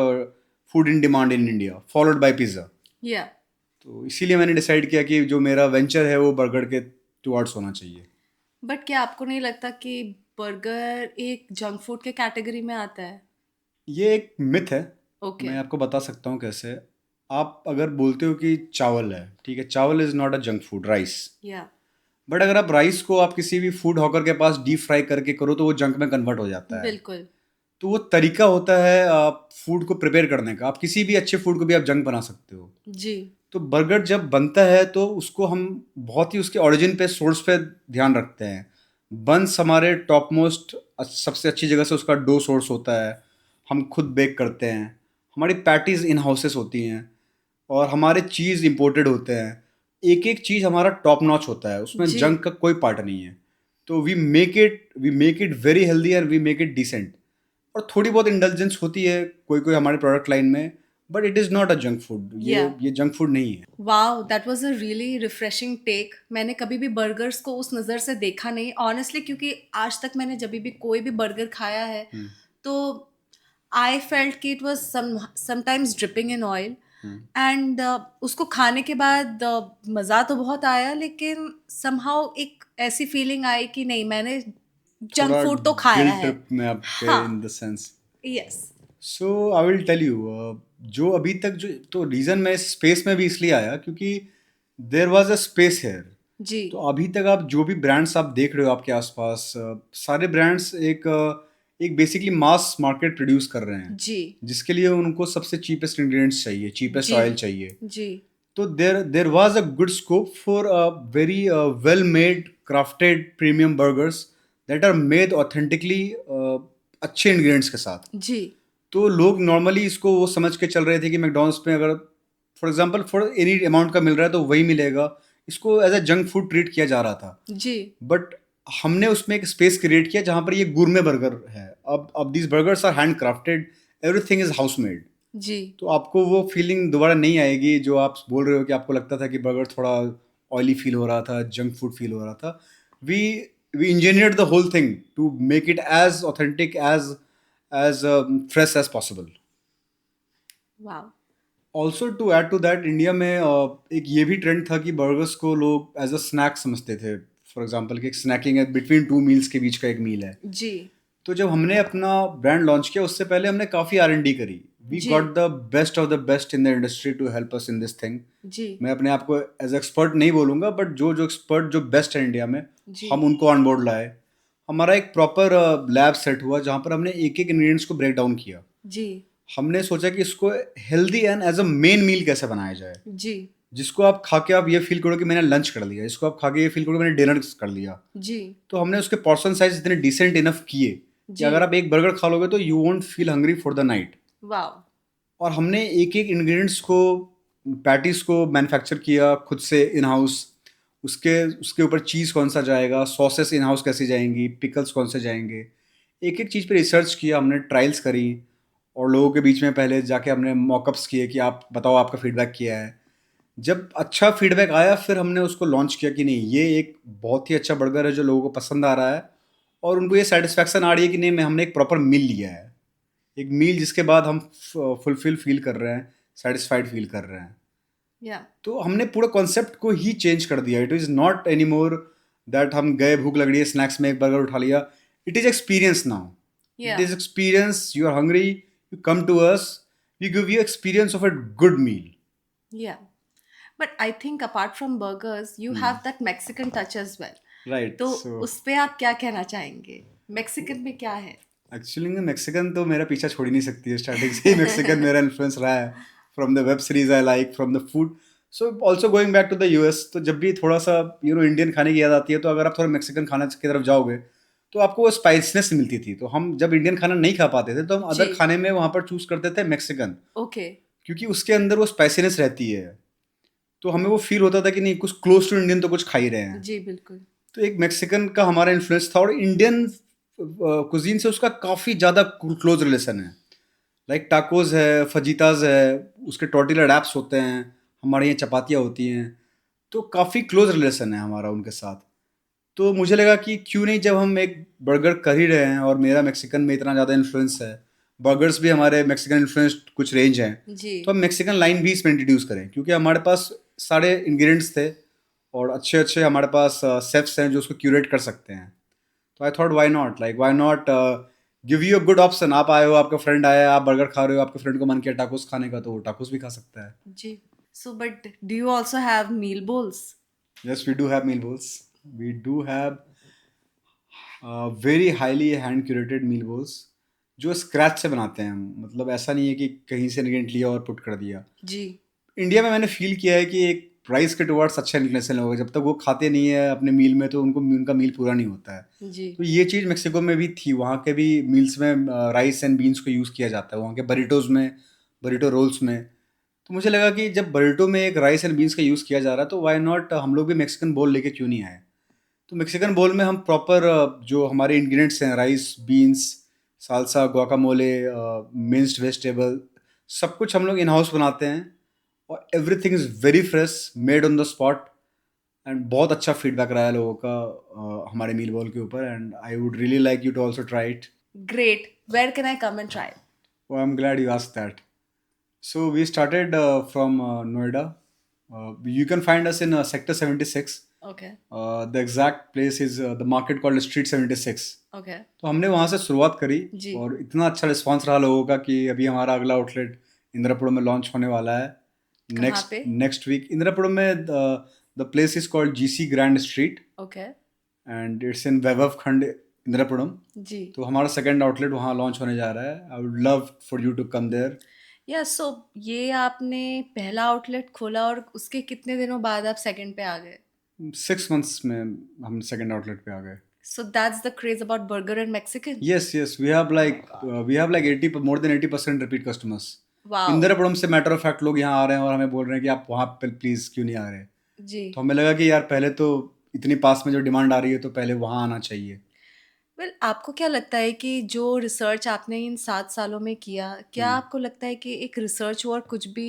food in demand in India, followed by pizza. या। तो इसीलिए मैंने डिसाइड किया कि जो मेरा वेंचर है वो बर्गर के टुवर्ड्स होना चाहिए। बट क्या आपको नहीं लगता कि बर्गर एक जंक फूड के कैटेगरी में आता है? ये एक मिथ है। ओके। मैं आपको बता सकता हूँ कैसे। आप अगर बोलते हो कि चावल है, ठीक है, चावल is not a junk food, rice. या। बट अगर आप राइस को आप किसी भी फूड हॉकर के पास डीप फ्राई करके करो तो वो जंक में कन्वर्ट हो जाता है। बिल्कुल। तो वो तरीका होता है आप फूड को प्रिपेयर करने का। आप किसी भी अच्छे फूड को भी आप जंक बना सकते हो। जी। तो बर्गर जब बनता है तो उसको हम बहुत ही उसके ओरिजिन पे, सोर्स पे ध्यान रखते हैं। बंस हमारे टॉप मोस्ट सबसे अच्छी जगह से उसका डो सोर्स होता है। हम खुद बेक करते हैं। हमारी पैटीज इन हाउसेस होती हैं और हमारे चीज़ इंपोर्टेड होते हैं। एक एक चीज़ हमारा टॉप नॉच होता है, उसमें जी। जंक का कोई पार्ट नहीं है। तो we make it very healthy and we make it decent. और थोड़ी बहुत इंडल्जेंस होती है कोई कोई हमारे प्रोडक्ट लाइन में, but it is not a junk food. ये या। ये जंक फूड नहीं है। Wow, that was a really refreshing take. मैंने कभी भी बर्गर्स को उस नज़र से देखा नहीं ऑनेस्टली, क्योंकि आज तक मैंने जब भी कोई भी बर्गर खाया है हम्म, तो आई फेल्ट कि it was sometimes dripping in oil. Hmm. And उसको खाने के बाद मज़ा तो बहुत आया, लेकिन समहाउ एक ऐसी फीलिंग आई कि नहीं, मैंने जंक थोड़ा फूड तो खाया गिल्ट है। ट्रिप में आप गए हाँ। In the sense. Yes. So I will tell you, जो अभी तक जो तो रीज़न मैं इस स्पेस में भी इसलिए आया क्योंकि there was a space here. जी। तो अभी तक आप जो भी ब्रांड्स आप देख रहे हो आपके आसपास, सारे ब्रांड्स एक बेसिकली मास मार्केट प्रोड्यूस कर रहे हैं, जी। जिसके लिए उनको सबसे चीपेस्ट इंग्रेडिएंट्स चाहिए, चीपेस्ट जी। ऑयल चाहिए। जी। तो there was a good scope for very well made crafted premium burgers that are made authentically अच्छे इंग्रेडिएंट्स के साथ। जी। तो लोग नॉर्मली इसको वो समझ के चल रहे थे कि मैकडॉनल्ड्स में अगर for example for any amount का मिल रहा है तो वही मिलेगा। इसको as a junk food treat किया जा रहा था। जी। बट हमने उसमें एक स्पेस क्रिएट किया जहाँ पर ये गुरमे बर्गर है। अब these burgers are hand crafted, everything is house made. जी। तो आपको वो फीलिंग दोबारा नहीं आएगी जो आप बोल रहे हो कि आपको लगता था कि बर्गर थोड़ा ऑयली फील हो रहा था, जंक फूड फील हो रहा था। We we engineered the whole thing to make it as authentic, as fresh as possible. Wow. Also to add to that, India में एक ये भी ट्रेंड था कि बर्गर्स को लोग एज अ स्नैक समझते थे। फॉर एग्जांपल कि स्नैकिंग है, बिटवीन टू मील्स के बीच का एक मील है। जी। तो जब हमने अपना ब्रांड लॉन्च किया उससे पहले हमने काफ़ी R&D करी। वी जी। Got the best of the best in the industry to help us in this thing. जी। मैं अपने आप को एज एक्सपर्ट नहीं बोलूँगा, बट जो जो एक्सपर्ट जो बेस्ट है इंडिया में, जी। हम उनको ऑन बोर्ड लाए। हमारा एक प्रॉपर लैब सेट हुआ जहाँ पर हमने एक एक इंग्रेडिएंट्स को ब्रेक डाउन किया। जी। हमने सोचा कि इसको healthy and as a main meal कैसे बनाया जाए, जी। जिसको आप खा के आप ये फील करो कि मैंने लंच कर लिया, इसको आप खा के ये फील करो कि मैंने डिनर कर लिया। जी। तो हमने उसके पोर्शन साइज इतने डिसेंट इनफ किए कि जी। अगर आप एक बर्गर खा लोगे तो you won't feel hungry for the night. Wow. और हमने एक एक इंग्रेडिएंट्स को, पैटीज को मैन्युफैक्चर किया खुद से इन हाउस। उसके उसके ऊपर चीज़ कौन सा जाएगा, सॉसेस इन हाउस कैसे जाएंगी, पिकल्स कौन से जाएंगे, एक एक चीज़ पे रिसर्च किया हमने, ट्रायल्स करी। और लोगों के बीच में पहले जाके हमने मॉकअप्स किए कि आप बताओ आपका फीडबैक किया है। जब अच्छा फीडबैक आया फिर हमने उसको लॉन्च किया कि नहीं ये एक बहुत ही अच्छा बर्गर है जो लोगों को पसंद आ रहा है, और उनको ये सेटिस्फैक्शन आ रही है कि नहीं मैं हमने एक प्रॉपर मील लिया है, एक मील जिसके बाद हम फुलफिल फील कर रहे हैं, सेटिस्फाइड फील कर रहे हैं। Yeah. तो हमने पूरा कॉन्सेप्ट को ही चेंज कर दिया। It is not any more that हम गए भूख लग रही है स्नैक्स में एक बर्गर उठा लिया। It is experience now. It Yeah. Is experience, you are hungry, you come to us, we give you experience of a good meal. Yeah. But I think apart from burgers, you have that Mexican touch as well. Right, तो सो उस पे आप क्या कहना चाहेंगे? Mexican में क्या है? एक्चुअली में मैक्सिकन तो मेरा पीछा छोड़ ही नहीं सकती है, स्टार्टिंग से ही मैक्सिकन मेरा इन्फ्लुएंस रहा है, from the web series I like, from the food. So also going back to the US, तो जब भी थोड़ा सा इंडियन खाने की याद आती है, तो अगर आप थोड़ा मैक्सिकन खाना की तरफ जाओगे तो आपको वो स्पाइसनेस मिलती थी। तो हम जब इंडियन खाना नहीं खा पाते थे तो हम अदर जी। खाने में वहाँ पर चूज करते थे मैक्सिकन, ओके। क्योंकि उसके अंदर वो स्पाइसीनेस रहती है। तो हमें वो फील होता था कि नहीं कुछ क्लोज टू इंडियन तो कुछ खा ही रहे हैं। जी बिल्कुल। तो एक मैक्सिकन का हमारा इन्फ्लुएंस था, और इंडियन कुजीन से उसका काफ़ी ज़्यादा क्लोज रिलेशन है। लाइक टाकोज है, फजीताज है, उसके टॉर्टिला रैप्स होते हैं, हमारे यहाँ चपातियाँ होती हैं। तो काफ़ी क्लोज रिलेशन है हमारा उनके साथ। तो मुझे लगा कि क्यों नहीं, जब हम एक बर्गर कर ही रहे हैं और मेरा मैक्सिकन में इतना ज़्यादा इन्फ्लुएंस है, बर्गर्स भी हमारे मैक्सिकन इन्फ्लुएंस कुछ रेंज हैं, जी। तो हम मैक्सिकन लाइन भी इसमें इंट्रोड्यूस करें, क्योंकि हमारे पास सारे इंग्रेडिएंट्स थे और अच्छे अच्छे हमारे पास शेफ्स हैं जो उसको क्यूरेट कर सकते हैं। तो I thought why not give you a good option. आप आए हो, आपका फ्रेंड आया है, आप बर्गर खा रहे हो, आपके फ्रेंड को मन किया टाकोस खाने का, तो वो टाकोस भी खा सकता है। जी। So, but do you also have meal bowls? Yes, we do have meal bowls. We do have very highly hand curated meal bowls जो स्क्रैच से बनाते हैं हम। मतलब ऐसा नहीं है कि कहीं से इंग्रेडिएंट लिया और पुट कर दिया। जी। इंडिया में मैंने फील किया है कि एक प्राइस के टुवर्ड्स अच्छा इंक्लिनेशन होगा, जब तक वो खाते नहीं है अपने मील में तो उनका मील पूरा नहीं होता है। जी। तो ये चीज़ मेक्सिको में भी थी, वहाँ के भी मील्स में राइस एंड बीन्स को यूज़ किया जाता है, वहाँ के बरीटोज में, बरीटो रोल्स में। तो मुझे लगा कि जब बरीटो में एक राइस एंड बीन्स का यूज़ किया जा रहा है तो वाई नॉट हम लोग भी मैक्सिकन बोल लेके क्यों नहीं आए। तो मैक्सिकन बोल में हम प्रॉपर जो हमारे इंग्रेडिएंट्स हैं, rice, beans, salsa, guacamole, minced vegetable, सब कुछ हम लोग इन हाउस बनाते हैं, और everything is very fresh, made on the spot. And बहुत अच्छा फीडबैक रहा है लोगों का हमारे मील बॉल के ऊपर, and I would really like you to also try it. Great. Where can I come and try? I am glad you asked that. So we started from Noida. You can find us in Sector 76. Okay. The exact place is the market called Street 76. Okay. तो हमने वहाँ से शुरुआत करी, जी। और इतना अच्छा response रहा लोगों का कि अभी हमारा अगला आउटलेट इंदिरापुरम में लॉन्च होने वाला है कहाँ पे? Next week. इंदिरापुरम में the place is called GC grand street, Okay. And it's in Vaibhav Khand, Indirapuram. जी। तो हमारा सेकंड आउटलेट वहाँ लॉन्च होने जा रहा है। I would love for you to come there. Yeah so ये आपने पहला आउटलेट खोला और उसके कितने दिनों बाद आप सेकंड पे आ गए? 6 months में हम सेकंड आउटलेट पे आ गए। So that's the craze about burger and Mexican. Yes, we have like 80, more than 80% repeat customers. Wow. Indirapuram से मैटर ऑफ फैक्ट लोग यहाँ आ रहे हैं और हमें बोल रहे हैं कि आप वहाँ पे प्लीज क्यों नहीं आ रहे। जी। तो हमें लगा कि यार पहले तो इतनी पास में जो डिमांड आ रही है तो पहले वहाँ आना चाहिए। वेल आपको क्या लगता है कि जो रिसर्च आपने इन 7 सालों में किया, क्या आपको लगता है कि एक रिसर्च और कुछ भी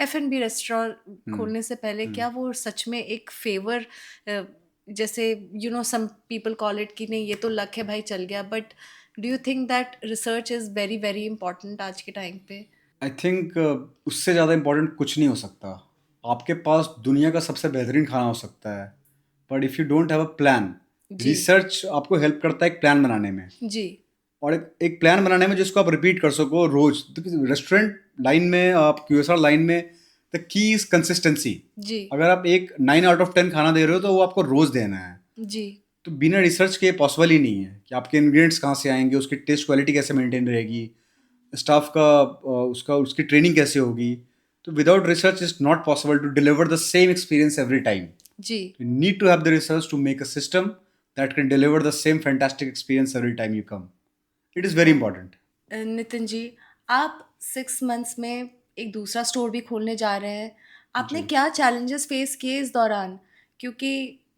F&B रेस्टोरेंट खोलने से पहले क्या वो सच में एक फेवर, जैसे सम पीपल कॉल इट कि नहीं ये तो लक है भाई चल गया, but do you think that research is very very important आज के टाइम पे? आई थिंक उससे ज़्यादा इम्पोर्टेंट कुछ नहीं हो सकता। आपके पास दुनिया का सबसे बेहतरीन खाना हो सकता है, but if you don't have a plan, जी। रिसर्च आपको हेल्प करता है एक प्लान बनाने में, जी। और एक प्लान बनाने में जिसको आप रिपीट कर सको रोज। रेस्टोरेंट लाइन में, आप क्यूएसआर लाइन में, द की इज कंसिस्टेंसी। जी। अगर आप एक 9 out of 10 खाना दे रहे हो तो वो आपको रोज देना है। जी। तो बिना रिसर्च के पॉसिबल ही नहीं है कि आपके इंग्रेडिएंट्स कहाँ से आएंगे, उसकी टेस्ट क्वालिटी कैसे मेंटेन रहेगी, स्टाफ का उसकी ट्रेनिंग कैसे होगी। तो without research is not possible to deliver the same experience every time. जी। You need to have the research to make a system that can deliver the same fantastic experience every time you come. It is very important. Nitin ji, आप 6 months में एक दूसरा store भी खोलने जा रहे हैं। आपने जी क्या चैलेंजेस फेस किए इस दौरान? क्योंकि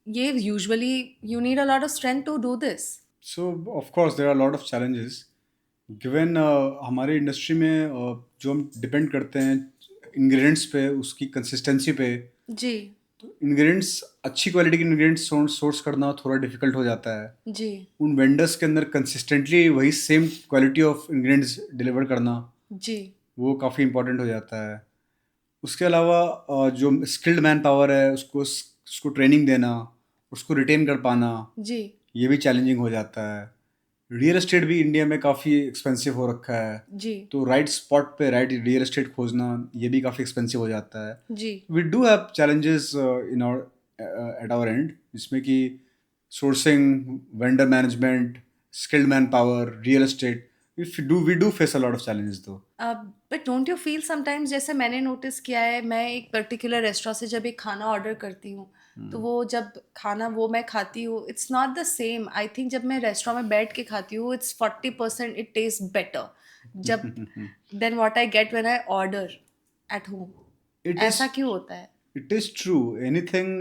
ये usually you need a lot of strength to do this. So of course there are lot of challenges given हमारे इंडस्ट्री में जो हम डिपेंड करते हैं इंग्रेडिएंट्स पे उसकी कंसिस्टेंसी पे जी, तो इंग्रेडिएंट्स अच्छी क्वालिटी के इंग्रेडिएंट्स सोर्स करना थोड़ा डिफिकल्ट हो जाता है जी, उन वेंडर्स के अंदर कंसिस्टेंटली वही same quality of ingredients deliver करना जी, वो काफ़ी इंपॉर्टेंट हो जाता है उसके अलावा जो स्किल्ड मैन पावर है उसको ट्रेनिंग देना उसको रिटेन कर पाना जी, ये भी चैलेंजिंग हो जाता है रियल एस्टेट भी इंडिया में काफ़ी एक्सपेंसिव हो रखा है जी, तो राइट स्पॉट पे राइट रियल एस्टेट खोजना ये भी काफ़ी एक्सपेंसिव हो जाता है जी। We do have challenges in our at our and जिसमें कि sourcing vendor management skilled man power real estate we do face a lot of challenges though but don't you feel sometimes, जैसे मैंने notice किया है, मैं एक particular restaurant से जब एक खाना ऑर्डर करती हूँ तो वो जब खाना वो मैं खाती हूँ it's not the same. I think जब मैं रेस्टोरेंट में बैठ के खाती हूँ इट्स 40% इट टेस्ट बेटर जब than what I get when I order at home. It is ऐसा क्यों होता है? It is true anything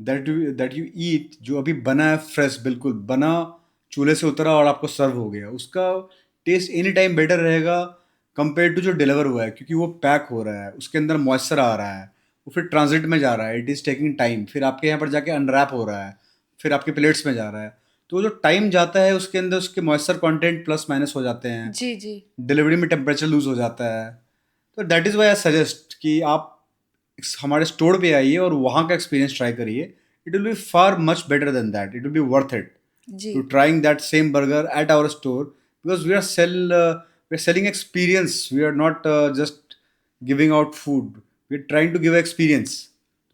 that you eat जो अभी बना है फ्रेश बिल्कुल बना चूल्हे से उतरा और आपको सर्व हो गया उसका टेस्ट एनी टाइम बेटर रहेगा कंपेयर टू जो डिलीवर हुआ है क्योंकि वो पैक हो रहा है उसके अंदर मॉइस्चर आ रहा है वो फिर ट्रांजिट में जा रहा है इट इज़ टेकिंग टाइम फिर आपके यहाँ पर जाके अनरैप हो रहा है फिर आपके प्लेट्स में जा रहा है तो जो टाइम जाता है उसके अंदर उसके मॉइस्चर कंटेंट प्लस माइनस हो जाते हैं जी, जी, डिलीवरी में टेम्परेचर लूज हो जाता है तो that is why I suggest कि आप हमारे स्टोर पे आइए और वहाँ का एक्सपीरियंस ट्राई करिए it will be far much better than that it will be worth it जी। to trying that same burger at our store because we're selling experience we are not just giving out food we're trying to give experience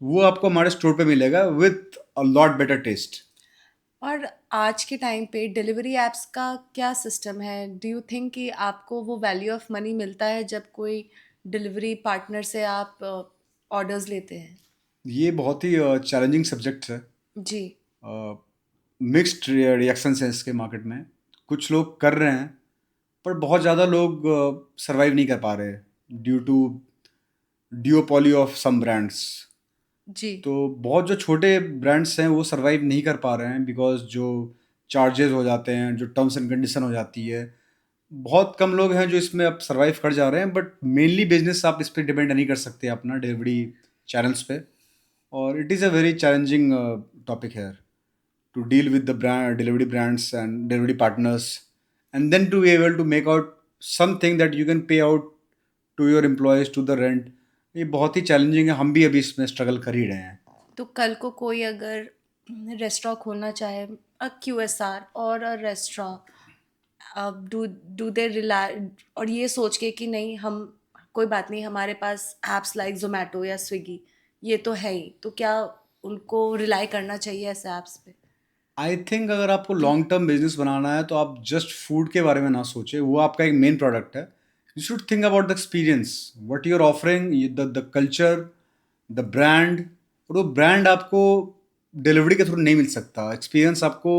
वो आपको हमारे store पे मिलेगा with a lot better taste और आज के time पे delivery apps का क्या सिस्टम है? डू यू थिंक कि आपको वो वैल्यू ऑफ मनी मिलता है जब कोई डिलीवरी पार्टनर से आप ऑर्डर्स लेते हैं? ये बहुत ही चैलेंजिंग सब्जेक्ट है जी, मिक्स्ड रिएक्शंस हैं इसके मार्केट में कुछ लोग कर रहे हैं पर बहुत ज़्यादा लोग सरवाइव नहीं कर पा रहे due to duopoly of some brands जी, तो बहुत जो छोटे ब्रांड्स हैं वो सरवाइव नहीं कर पा रहे हैं बिकॉज जो चार्जेस हो जाते हैं जो टर्म्स एंड कंडीशन हो जाती है बहुत कम लोग हैं जो इसमें अब सरवाइव कर जा रहे हैं बट मेनली बिजनेस आप इस पर डिपेंड नहीं कर सकते अपना डिलीवरी चैनल्स पे और it is a very challenging topic है to deal with the delivery brands and delivery partners and then to be able to make out something that you can pay out to your employees to the rent ये बहुत ही challenging है हम भी अभी इसमें struggle कर ही रहे हैं तो कल को कोई अगर रेस्टोरेंट खोलना चाहे, अ क्यूएसआर और अ रेस्टोरेंट, अब डू दे रिलाई और ये सोच के कि नहीं, हम कोई बात नहीं, हमारे पास एप्स लाइक जोमेटो या स्विगी ये तो है ही, तो क्या उनको रिलाई करना चाहिए ऐसे ऐप्स पे? आई थिंक अगर आपको लॉन्ग टर्म बिजनेस बनाना है तो आप जस्ट फूड के बारे में ना सोचें वो आपका एक मेन प्रोडक्ट है you should think about the experience what you are offering the culture the brand और वो ब्रांड आपको डिलीवरी के थ्रू नहीं मिल सकता एक्सपीरियंस आपको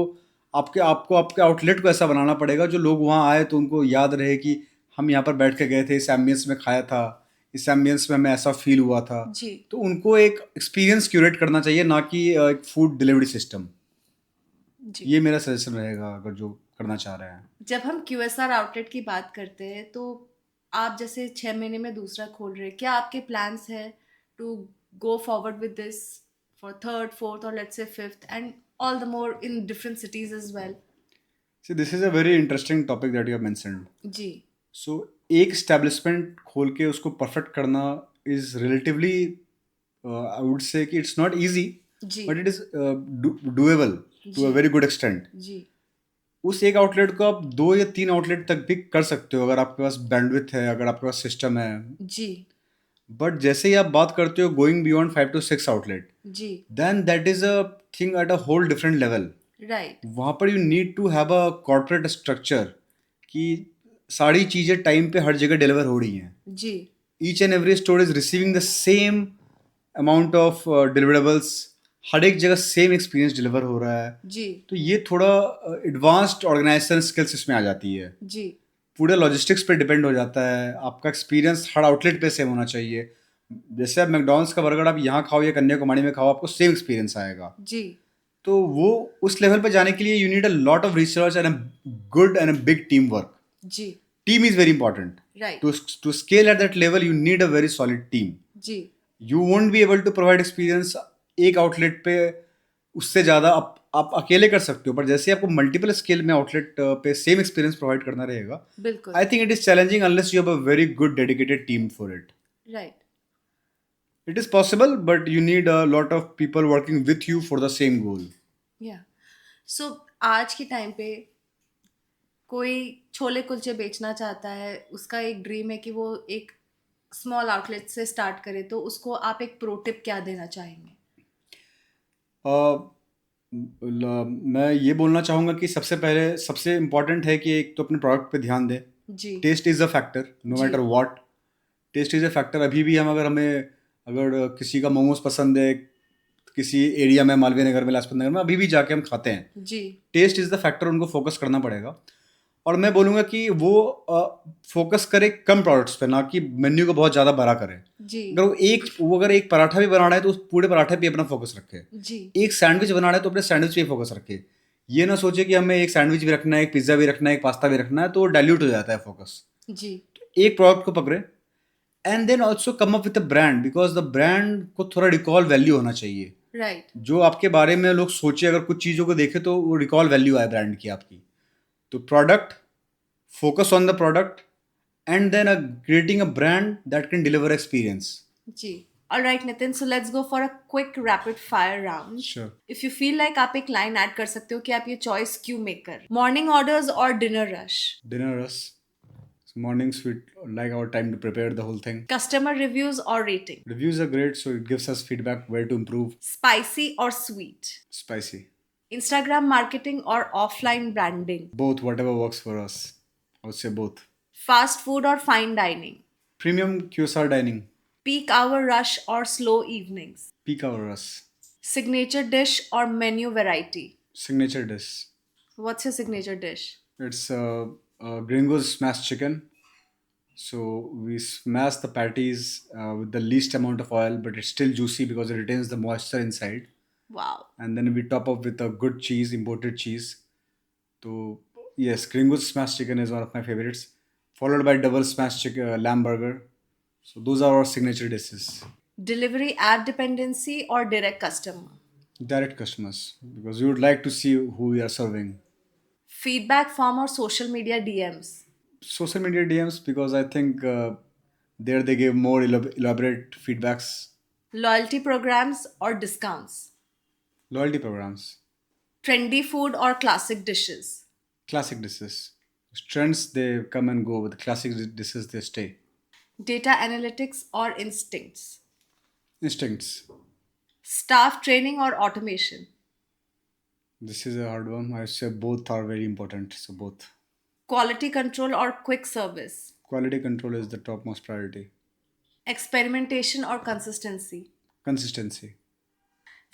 आपके आउटलेट को ऐसा बनाना पड़ेगा जो लोग वहाँ आए तो उनको याद रहे कि हम यहाँ पर बैठ के गए थे इस एम्बियंस में खाया था इस एम्बियंस में हमें ऐसा फील हुआ था जी, तो उनको एक एक्सपीरियंस क्यूरेट करना चाहिए ना कि एक फूड डिलीवरी सिस्टम जी। ये मेरा सजेशन रहेगा अगर जो करना चाह रहे हैं जब हम क्यूएसआर आउटलेट की बात करते हैं तो आप जैसे 6 महीने में दूसरा खोल रहे हैं, क्या आपके प्लान्स है to go forward with this for third, fourth और let's say fifth and all the more in different cities as well? See this is a very interesting topic that you have mentioned जी, so एक establishment खोल के उसको perfect करना is relatively I would say कि it's not easy जी, but it is doable to a जी, very good extent जी, उस एक आउटलेट को आप 2 या 3 आउटलेट तक भी कर सकते हो अगर आपके पास बैंडविथ है अगर आपके पास सिस्टम है जी, बट जैसे ही आप बात करते हो गोइंग बियॉन्ड 5 to 6 आउटलेट जी, then that is a thing at a whole different level right, वहाँ पर you need to have a corporate structure कि सारी चीज़ें टाइम पे हर जगह डिलीवर हो रही हैं जी, each and every store is receiving the same amount of deliverables हर एक जगह सेम एक्सपीरियंस डिलीवर हो रहा है जी, तो ये थोड़ा एडवांस्ड ऑर्गेनाइजेशन स्किल्स इसमें आ जाती है जी, पूरे लॉजिस्टिक्स पे डिपेंड हो जाता है, आपका एक्सपीरियंस हर आउटलेट पे सेम होना चाहिए। जैसे आप मैकडॉनल्ड्स का बर्गर आप यहाँ खाओ या कन्याकुमारी में खाओ, आपको सेम एक्सपीरियंस आएगा। जी। तो वो उस लेवल पे जाने के लिए you need a lot of research and a good and a big team work. जी। Team is very important. Right. To scale at that level, you need a very solid team. जी। You won't be able to provide experience एक outlet पे उससे ज़्यादा आप अकेले कर सकते हो, पर जैसे आपको मल्टीपल स्केल में आउटलेट पे सेम एक्सपीरियंस प्रोवाइड करना रहेगा, बिल्कुल। I think it is challenging unless you have a very good dedicated team for it. Right. It is possible but you need a lot of people working with you for the same गोल। या सो आज के time पे कोई छोले कुलचे बेचना चाहता है, उसका एक ड्रीम है कि वो एक स्मॉल आउटलेट से स्टार्ट करे, तो उसको आप एक प्रो टिप क्या देना चाहेंगे? मैं ये बोलना चाहूँगा कि सबसे पहले सबसे इम्पॉर्टेंट है कि एक तो अपने प्रोडक्ट पे ध्यान दें। जी। Taste is a factor, no जी। Matter what. Taste is a factor. अभी भी अगर किसी का मोमोज पसंद है किसी एरिया में, मालवीय नगर में, लाजपत नगर में, अभी भी जाके हम खाते हैं। जी। टेस्ट इज़ द फैक्टर, उनको फोकस करना पड़ेगा। और मैं बोलूँगा कि वो फोकस करे कम प्रोडक्ट्स पे, ना कि मेन्यू को बहुत ज़्यादा बड़ा करे। जी। अगर एक पराठा भी बना रहा है तो उस पूरे पराठे पे अपना फोकस रखे। जी। एक सैंडविच बना रहा है तो अपने सैंडविच पे फोकस रखे। ये ना सोचे कि हमें एक सैंडविच भी रखना है, एक पिज्ज़ा भी रखना है, एक पास्ता भी रखना है, तो डाइल्यूट हो जाता है फोकस। जी। एक प्रोडक्ट को पकड़े and then also come up with a brand, because the brand को थोड़ा रिकॉल वैल्यू होना चाहिए। राइट। जो आपके बारे में लोग सोचे, अगर कुछ चीज़ों को देखे तो वो रिकॉल वैल्यू आए ब्रांड की आपकी। तो product, focus on the product, and then creating a brand that can deliver experience. जी। Alright Nitin, so let's go for a quick rapid fire round. Sure. If you feel like आप एक line add कर सकते हो कि आप ये choice क्यों मेक कर, मॉर्निंग ऑर्डर्स और dinner rush? Dinner us. Mornings we like our time to prepare the whole thing. Customer reviews और rating? Reviews are great, so it gives us feedback where to improve. Spicy और sweet? Spicy. Instagram marketing और offline branding? Both, whatever works for us. I would say both. Fast food और fine dining? Premium QSR dining. Peak hour rush और slow evenings? Peak hour us. Signature dish और menu variety? Signature dish. What's your signature dish? It's Gringo's smashed chicken. So we smash the patties with the least amount of oil, but it's still juicy because it retains the moisture inside. Wow. And then we top up with a good cheese, imported cheese. So yes, Gringo's smashed chicken is one of my favorites, followed by double smashed lamb burger. So those are our signature dishes. Delivery app dependency और direct customer? Direct customers, because we would like to see who we are serving. Feedback form और social media DMs? Social media DMs, because I think there they give more elaborate feedbacks. Loyalty programs और discounts? Loyalty programs. Trendy food और classic dishes? Classic dishes. Trends they come and go, with classic dishes they stay. Data analytics और instincts? Instincts. Staff training और automation? This is a hard one. I say both are very important. So both. Quality control और quick service? Quality control is the topmost priority. Experimentation और consistency? Consistency.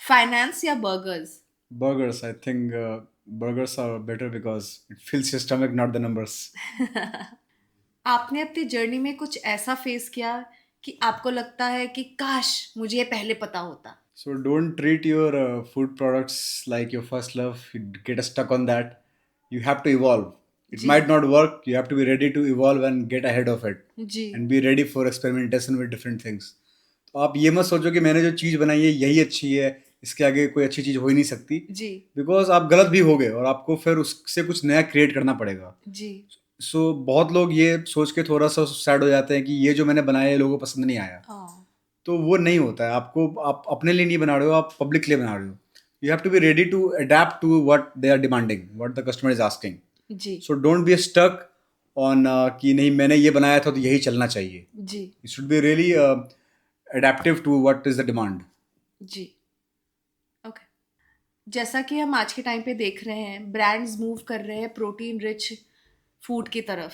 Finance या burgers? Burgers. I think burgers are better because it fills your stomach, not the numbers. आपने अपनी journey में कुछ ऐसा face किया कि आपको लगता है कि काश मुझे ये पहले पता होता? So don't treat your food products like your first love. You get stuck on that. You have to evolve. It ji. might not work. You have to be ready to evolve and get ahead of it. Ji. And be ready for experimentation with different things. तो आप ये मत सोचो कि मैंने जो चीज़ बनाई है यही अच्छी है, इसके आगे कोई अच्छी चीज़ हो ही नहीं सकती। जी। बिकॉज आप गलत भी हो गए और आपको फिर उससे कुछ नया क्रिएट करना पड़ेगा। जी। सो बहुत लोग ये सोच के थोड़ा सा सैड हो जाते हैं कि ये जो मैंने बनाया है लोगों को पसंद नहीं आया। तो वो नहीं होता है। आप अपने लिए नहीं बना रहे हो, आप पब्लिक के लिए बना रहे हो। You have to be ready to adapt to what they are demanding, what the customer is asking. जी। So don't be stuck on कि नहीं मैंने ये बनाया था तो यही चलना चाहिए। जी। You should be really adaptive to what is the demand. जी। ओके। जैसा कि हम आज के टाइम पे देख रहे हैं, ब्रांड्स मूव कर रहे हैं प्रोटीन रिच फूड की तरफ।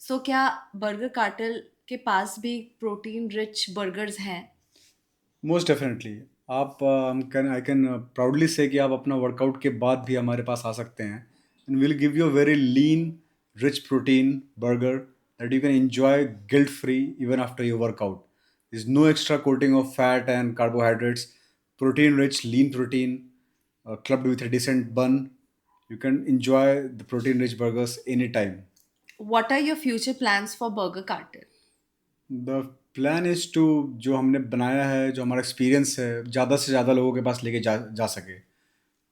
सो क्या बर्गर कार्टेल के पास भी प्रोटीन रिच बर्गर्स हैं? Most definitely. आप आई कैन प्राउडली से कि आप अपना वर्कआउट के बाद भी हमारे पास आ सकते हैं and will give you a very lean rich protein burger that you can enjoy guilt free even after your workout. There's no extra coating of fat and carbohydrates. Protein rich, lean protein, clubbed with a decent bun. You can enjoy the protein rich burgers anytime. What are your future plans for Burger Cartel? The plan is to, जो हमने बनाया है, जो हमारा experience है, ज़्यादा से ज़्यादा लोगों के पास लेके जा सके।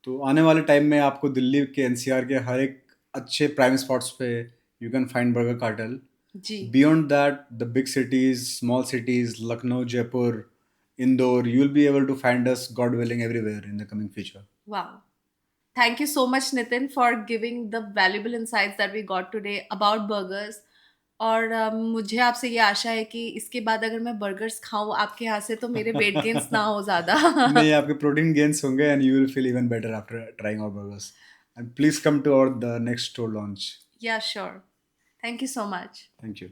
तो आने वाले टाइम में आपको दिल्ली के एनसीआर के हर एक अच्छे प्राइम स्पॉट्स पे you can find Burger Cartel. जी। Beyond that, the big cities, small cities, Lucknow, Jaipur, Indore, you will be able to find us, God willing, everywhere in the coming future. Wow. Thank you so much, Nitin, for giving the valuable insights that we got today about burgers. और मुझे आपसे ये आशा है कि इसके बाद अगर मैं बर्गर्स खाऊं आपके यहाँ से तो मेरे वेट गेन्स ना हो ज़्यादा। नहीं, आपके प्रोटीन गेन्स होंगे and you will feel even better after trying our burgers. And please come to our the next store launch. Yeah, sure. Thank you so much. Thank you.